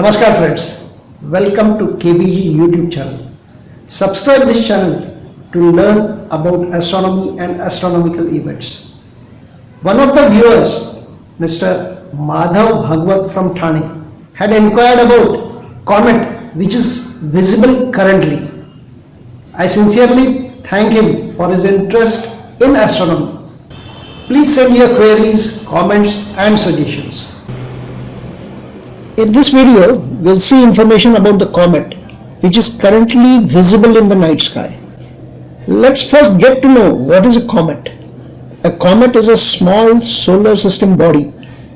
Namaskar friends, welcome to KBG YouTube channel. Subscribe this channel to learn about astronomy and astronomical events. One of the viewers, Mr. Madhav Bhagwat from Thane, had inquired about comet which is visible currently. I sincerely thank him for his interest in astronomy. Please send your queries, comments and suggestions. In this video, we'll see information about the comet which is currently visible in the night sky. Let's first get to know what is a comet. A comet is a small solar system body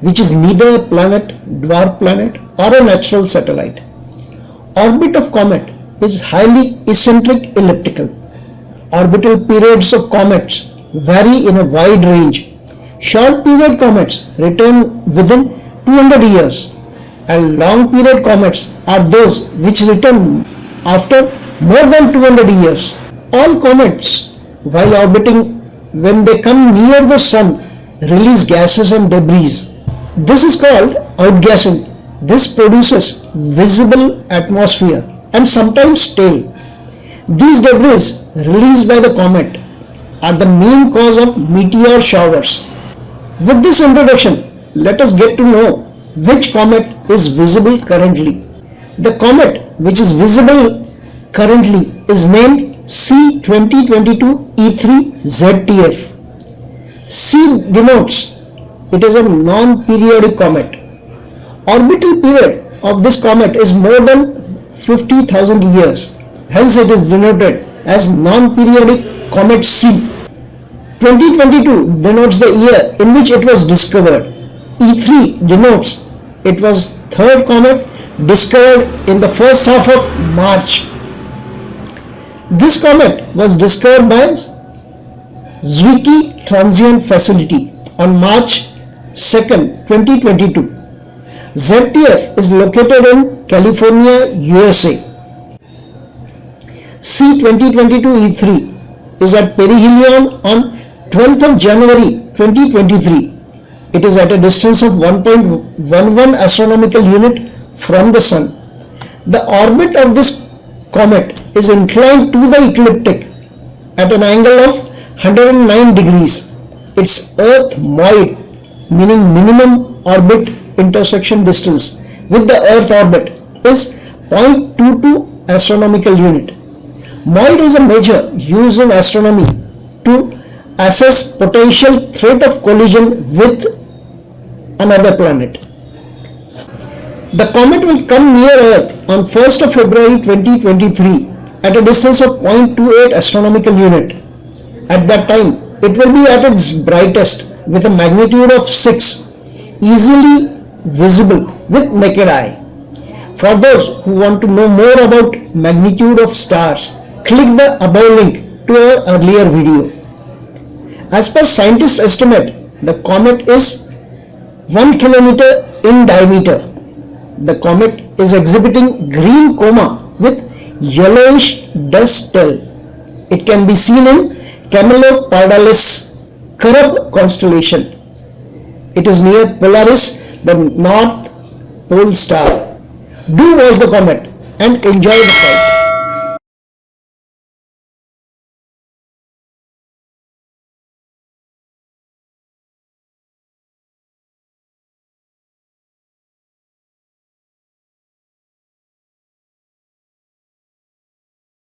which is neither a planet, dwarf planet or a natural satellite. Orbit of comet is highly eccentric elliptical. Orbital periods of comets vary in a wide range. Short period comets return within 200 years. And long period comets are those which return after more than 200 years. All comets, while orbiting, when they come near the sun, release gases and debris. This is called outgassing. This produces visible atmosphere and sometimes tail. These debris released by the comet are the main cause of meteor showers. With this introduction, let us get to know which comet is visible currently. The comet which is visible currently is named C2022 E3 ZTF. C denotes it is a non-periodic comet. Orbital period of this comet is more than 50,000 years. Hence it is denoted as non-periodic comet C. 2022 denotes the year in which it was discovered. E3 denotes it was third comet discovered in the first half of March. This comet was discovered by Zwicky Transient Facility on March 2nd, 2022. ZTF is located in California, USA. C2022 E3 is at perihelion on 12th of January 2023. It is at a distance of 1.11 astronomical unit from the Sun. The orbit of this comet is inclined to the ecliptic at an angle of 109 degrees. Its Earth-moid, meaning minimum orbit intersection distance with the Earth orbit, is 0.22 astronomical unit. Moid is a measure used in astronomy to assess potential threat of collision with another planet. The comet will come near Earth on 1st of February 2023 at a distance of 0.28 astronomical unit. At that time, it will be at its brightest with a magnitude of 6, easily visible with naked eye. For those who want to know more about magnitude of stars, click the above link to our earlier video. As per scientists' estimate, the comet is 1 kilometer in diameter. The comet is exhibiting green coma with yellowish dust tail. It can be seen in Camelopardalis Carub constellation. It is near Polaris, the North Pole star. Do watch the comet and enjoy the sight.